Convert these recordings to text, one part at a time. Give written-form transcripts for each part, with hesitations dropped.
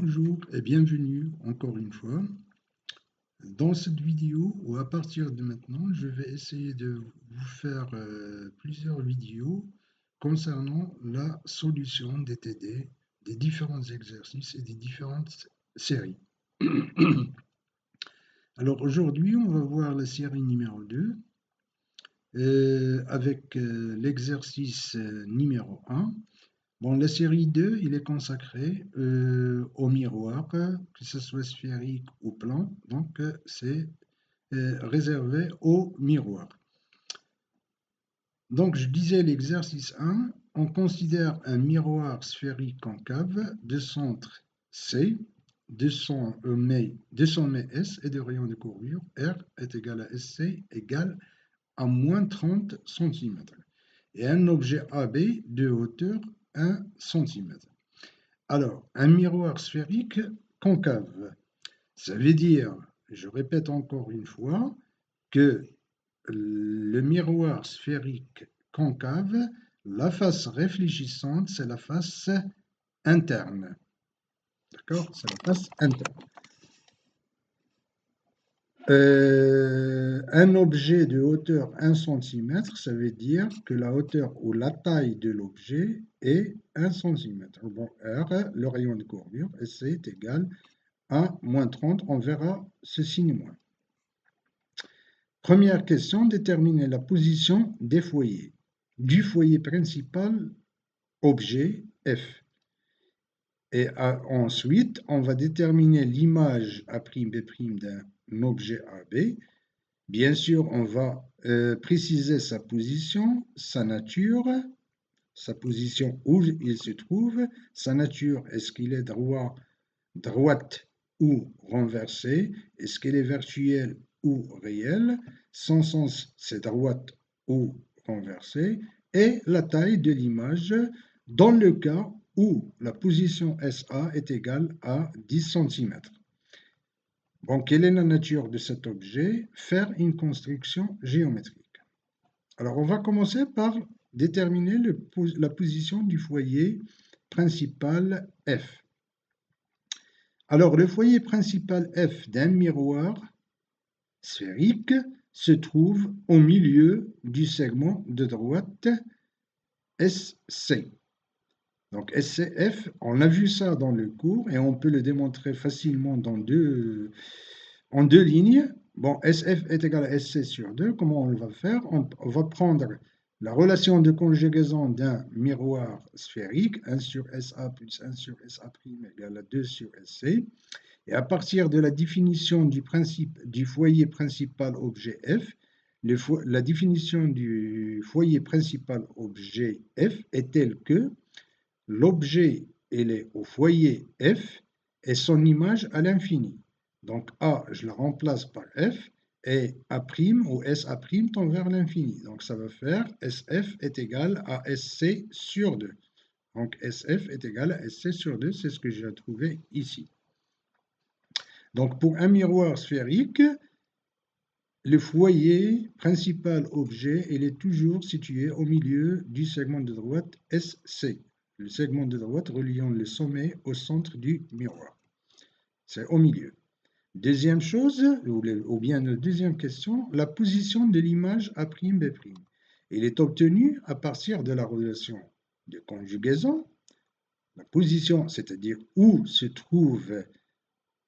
Bonjour et bienvenue encore une fois. Dans cette vidéo, ou à partir de maintenant, je vais essayer de vous faire plusieurs vidéos concernant la solution des TD, des différents exercices et des différentes séries. Alors aujourd'hui, on va voir la série numéro 2 avec l'exercice numéro 1. Bon, la série 2, il est consacré au miroir, que ce soit sphérique ou plan, donc c'est réservé au miroir. Donc, je disais l'exercice 1, on considère un miroir sphérique concave de centre C, de son sommet S et de rayon de courbure R est égal à SC égale à moins 30 cm. Et un objet AB de hauteur 1 cm. Alors, un miroir sphérique concave, ça veut dire, je répète encore une fois, que le miroir sphérique concave, la face réfléchissante, c'est la face interne. D'accord? C'est la face interne. Un objet de hauteur 1 cm, ça veut dire que la hauteur ou la taille de l'objet est 1 cm. Bon, R, le rayon de courbure, SC est égal à moins 30. On verra ce signe moins. Première question, déterminer la position des foyers. Du foyer principal, objet F. Et ensuite, on va déterminer l'image A'B' d'un objet AB. Bien sûr, on va préciser sa position, sa nature, sa position où il se trouve, sa nature, est-ce qu'il est droite ou renversée, est-ce qu'elle est virtuelle ou réelle, son sens, c'est droite ou renversée, et la taille de l'image dans le cas où la position SA est égale à 10 cm. Bon, quelle est la nature de cet objet? Faire une construction géométrique. Alors, on va commencer par déterminer la position du foyer principal F. Alors, le foyer principal F d'un miroir sphérique se trouve au milieu du segment de droite SC. Donc SCF, on a vu ça dans le cours et on peut le démontrer facilement en deux lignes. Bon, SF est égal à SC sur 2. Comment on va faire? On va prendre la relation de conjugaison d'un miroir sphérique, 1 sur SA plus 1 sur SA' égale à 2 sur SC. Et à partir de la définition du foyer principal objet F, la définition du foyer principal objet F est telle que l'objet est au foyer F et son image à l'infini. Donc A, je la remplace par F et A' ou SA' tend vers l'infini. Donc ça va faire SF est égal à SC sur 2. Donc SF est égal à SC sur 2, c'est ce que j'ai trouvé ici. Donc pour un miroir sphérique, le foyer principal objet, il est toujours situé au milieu du segment de droite SC. Le segment de droite reliant le sommet au centre du miroir. C'est au milieu. Deuxième chose, ou bien la deuxième question, la position de l'image A'B'. Il est obtenu à partir de la relation de conjugaison. La position, c'est-à-dire où se trouve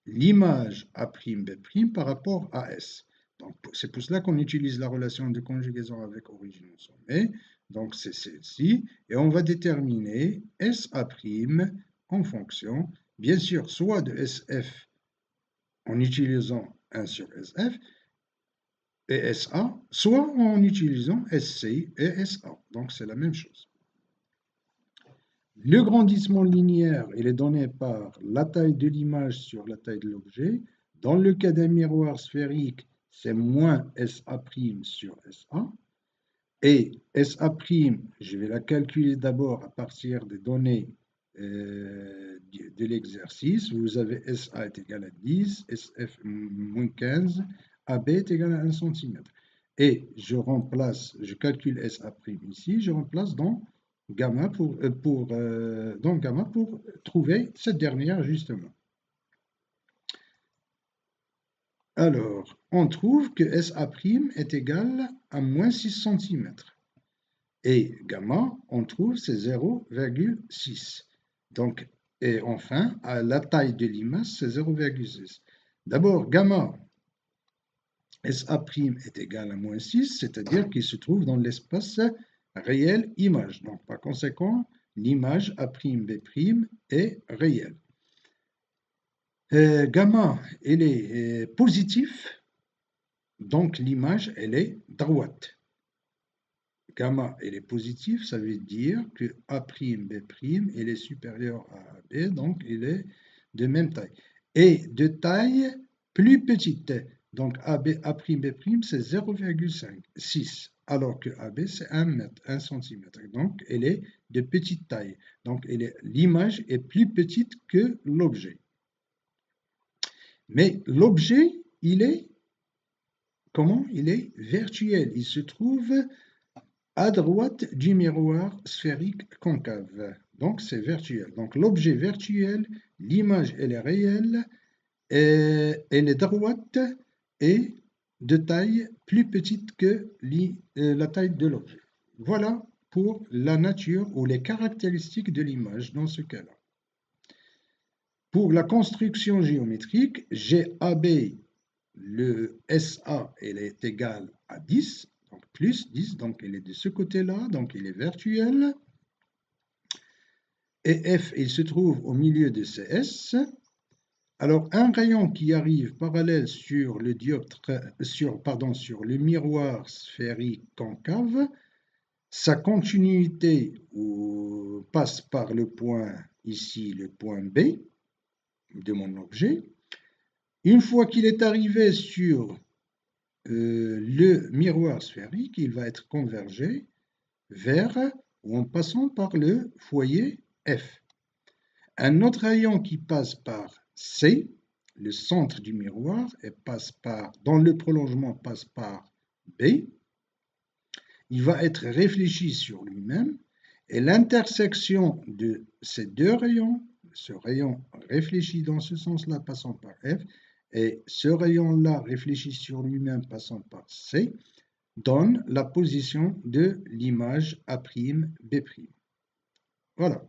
l'image A'B' par rapport à S. Donc, c'est pour cela qu'on utilise la relation de conjugaison avec origine au sommet. Donc, c'est celle-ci. Et on va déterminer SA' en fonction, bien sûr, soit de SF en utilisant 1 sur SF et SA, soit en utilisant SC et SA. Donc, c'est la même chose. Le grandissement linéaire, il est donné par la taille de l'image sur la taille de l'objet. Dans le cas d'un miroir sphérique, c'est moins SA' sur SA. Et SA', je vais la calculer d'abord à partir des données de l'exercice. Vous avez SA est égal à 10, SF moins 15, AB est égal à 1 cm. Et je calcule SA' ici, je remplace dans gamma pour trouver cette dernière justement. Alors, on trouve que SA' est égal à moins 6 cm. Et gamma, on trouve c'est 0,6. Donc, et enfin, à la taille de l'image, c'est 0,6. D'abord, gamma SA' est égal à moins 6, c'est-à-dire qu'il se trouve dans l'espace réel image. Donc, par conséquent, l'image A'B' est réelle. Gamma, elle est positif, donc l'image, elle est droite. Gamma, elle est positive, ça veut dire que A'B', elle est supérieure à AB, donc elle est de même taille. Et de taille plus petite. Donc A'B', c'est 0,6, alors que AB, c'est 1 mètre, 1 centimètre. Donc elle est de petite taille. Donc l'image est plus petite que l'objet. Mais l'objet, il est, comment? Il est virtuel. Il se trouve à droite du miroir sphérique concave. Donc c'est virtuel. Donc l'objet virtuel, l'image, elle est réelle, et elle est droite et de taille plus petite que la taille de l'objet. Voilà pour la nature ou les caractéristiques de l'image dans ce cas-là. Pour la construction géométrique, GAB, le SA, elle est égale à 10, donc plus 10, donc elle est de ce côté-là, donc il est virtuel. Et F, il se trouve au milieu de CS. Alors, un rayon qui arrive parallèle sur le sur le miroir sphérique concave, sa continuité passe par le point, ici le point B de mon objet. Une fois qu'il est arrivé sur le miroir sphérique, il va être convergé vers ou en passant par le foyer F. Un autre rayon qui passe par C, le centre du miroir, et dans le prolongement passe par B, il va être réfléchi sur lui-même, et l'intersection de ces deux rayons, ce rayon réfléchi dans ce sens-là passant par F, et ce rayon-là réfléchi sur lui-même passant par C, donne la position de l'image A'B'. Voilà.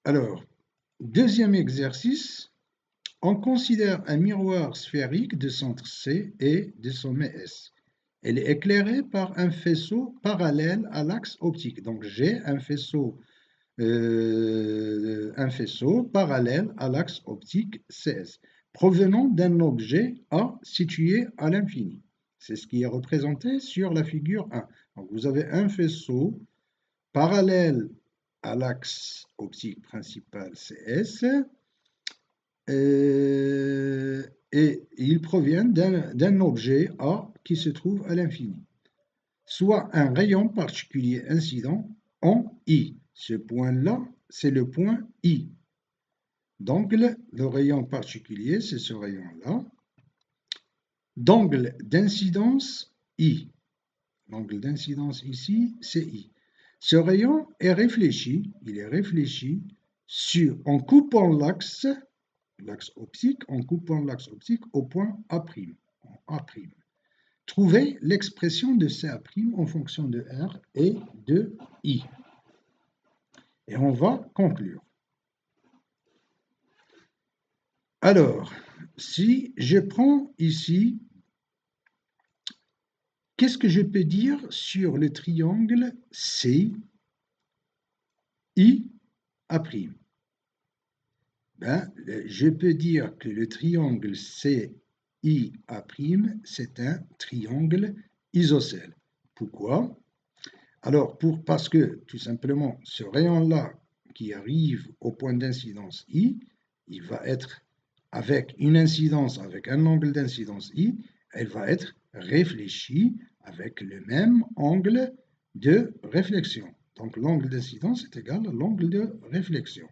Alors, deuxième exercice, on considère un miroir sphérique de centre C et de sommet S. Elle est éclairée par un faisceau parallèle à l'axe optique. Donc j'ai un faisceau parallèle à l'axe optique CS, provenant d'un objet A situé à l'infini. C'est ce qui est représenté sur la figure 1. Donc vous avez un faisceau parallèle à l'axe optique principal CS, et il provient d'un objet A qui se trouve à l'infini, soit un rayon particulier incident en I. Ce point-là, c'est le point I. D'angle, le rayon particulier, c'est ce rayon-là. D'angle d'incidence I. L'angle d'incidence ici, c'est I. Ce rayon est réfléchi, en coupant l'axe optique, au point A', en A'. Trouvez l'expression de CA' en fonction de R et de I. Et on va conclure. Alors, si je prends ici, qu'est-ce que je peux dire sur le triangle CIA'? Ben, je peux dire que le triangle CIA', c'est un triangle isocèle. Pourquoi? Alors, parce que, tout simplement, ce rayon-là qui arrive au point d'incidence I, il va être avec une incidence, avec un angle d'incidence I, elle va être réfléchie avec le même angle de réflexion. Donc, l'angle d'incidence est égal à l'angle de réflexion.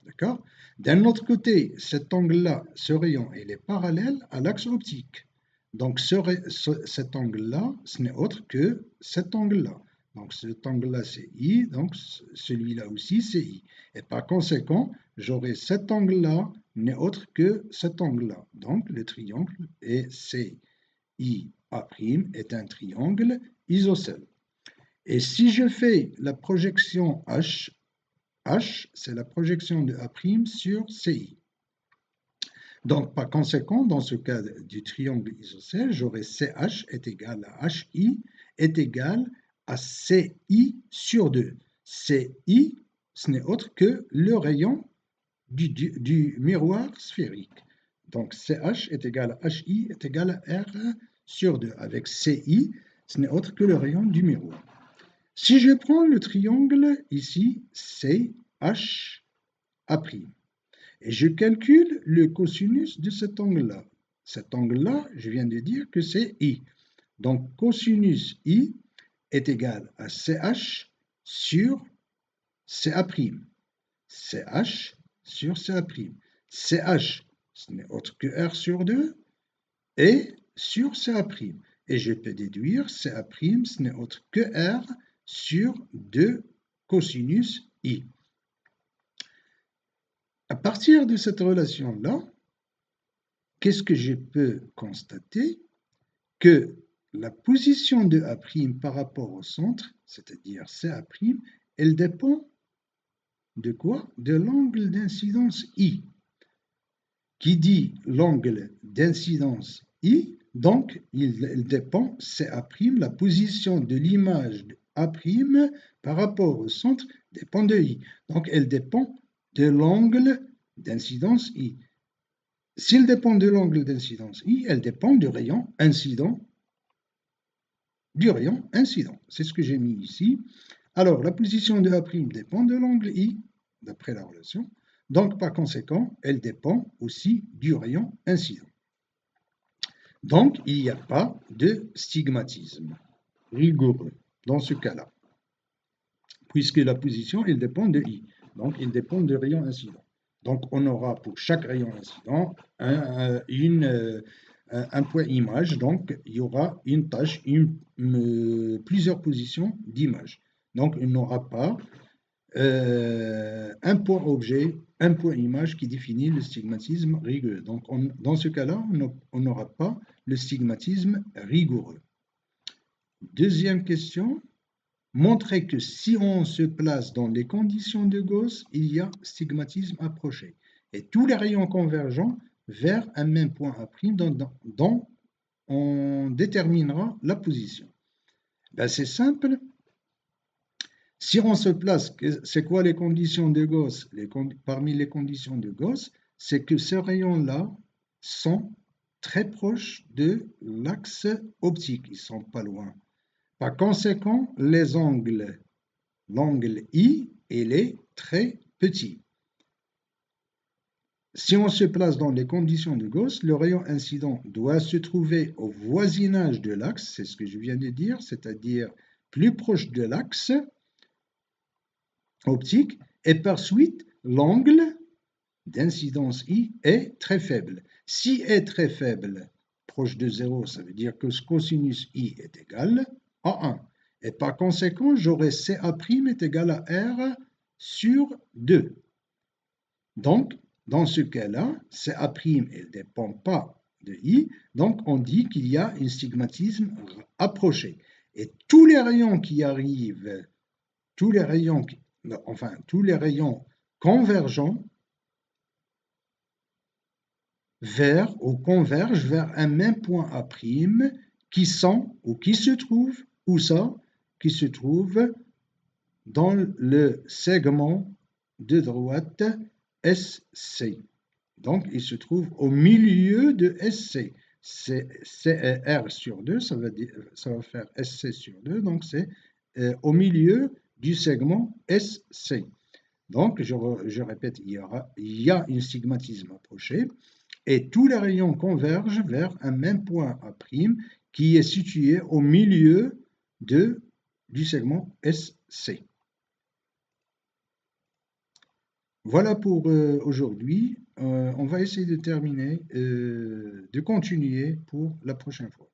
D'accord? D'un autre côté, cet angle-là, ce rayon, il est parallèle à l'axe optique. Donc cet angle-là, ce n'est autre que cet angle-là. Donc cet angle-là, c'est I, donc celui-là aussi, c'est I. Et par conséquent, j'aurai cet angle-là n'est autre que cet angle-là. Donc le triangle CIA' est un triangle isocèle. Et si je fais la projection H, H, c'est la projection de A' sur CI. Donc, par conséquent, dans ce cas du triangle isocèle, j'aurai CH est égal à HI est égal à CI sur 2. CI, ce n'est autre que le rayon du miroir sphérique. Donc, CH est égal à HI est égal à R sur 2. Avec CI, ce n'est autre que le rayon du miroir. Si je prends le triangle ici, CHA', et je calcule le cosinus de cet angle-là. Cet angle-là, je viens de dire que c'est I. Donc, cosinus I est égal à CH sur CA'. CH sur CA'. CH, ce n'est autre que R sur 2, et sur CA'. Et je peux déduire CA', ce n'est autre que R sur 2 cosinus I. À partir de cette relation-là, qu'est-ce que je peux constater? Que la position de A' par rapport au centre, c'est-à-dire CA', elle dépend de quoi? De l'angle d'incidence I. Qui dit l'angle d'incidence I, donc il dépend, CA', la position de l'image de A' par rapport au centre dépend de I. Donc elle dépend de l'angle d'incidence I. S'il dépend de l'angle d'incidence I, elle dépend du rayon incident. C'est ce que j'ai mis ici. Alors, la position de A' dépend de l'angle I, d'après la relation. Donc, par conséquent, elle dépend aussi du rayon incident. Donc, il n'y a pas de stigmatisme rigoureux dans ce cas-là, puisque la position, elle dépend de I. Donc, il dépend du rayon incident. Donc, on aura pour chaque rayon incident un point image. Donc, il y aura une tâche, plusieurs positions d'image. Donc, il n'aura pas un point objet, un point image qui définit le stigmatisme rigoureux. Donc, dans ce cas-là, on n'aura pas le stigmatisme rigoureux. Deuxième question. Montrer que si on se place dans les conditions de Gauss, il y a stigmatisme approché. Et tous les rayons convergents vers un même point A' dont on déterminera la position. Ben c'est simple. Si on se place, c'est quoi les conditions de Gauss? Parmi les conditions de Gauss, c'est que ces rayons-là sont très proches de l'axe optique. Ils ne sont pas loin. Par conséquent, l'angle I, il est très petit. Si on se place dans les conditions de Gauss, le rayon incident doit se trouver au voisinage de l'axe, c'est ce que je viens de dire, c'est-à-dire plus proche de l'axe optique, et par suite, l'angle d'incidence I est très faible. Si est très faible, proche de 0, ça veut dire que ce cosinus I est égal à 1. Et par conséquent, j'aurai CA' est égal à R sur 2. Donc, dans ce cas-là, CA' ne dépend pas de I, donc on dit qu'il y a un stigmatisme approché. Et tous les rayons qui arrivent, tous les rayons convergents vers ou convergent vers un même point A' qui sont ou qui se trouvent, où ça, qui se trouve dans le segment de droite SC. Donc, il se trouve au milieu de SC. C'est R sur 2, ça va faire SC sur 2, donc c'est au milieu du segment SC. Donc, je répète, il y a un stigmatisme approché et tous les rayons convergent vers un même point A' qui est situé au milieu du segment SC. Voilà pour aujourd'hui. On va essayer de terminer, de continuer pour la prochaine fois.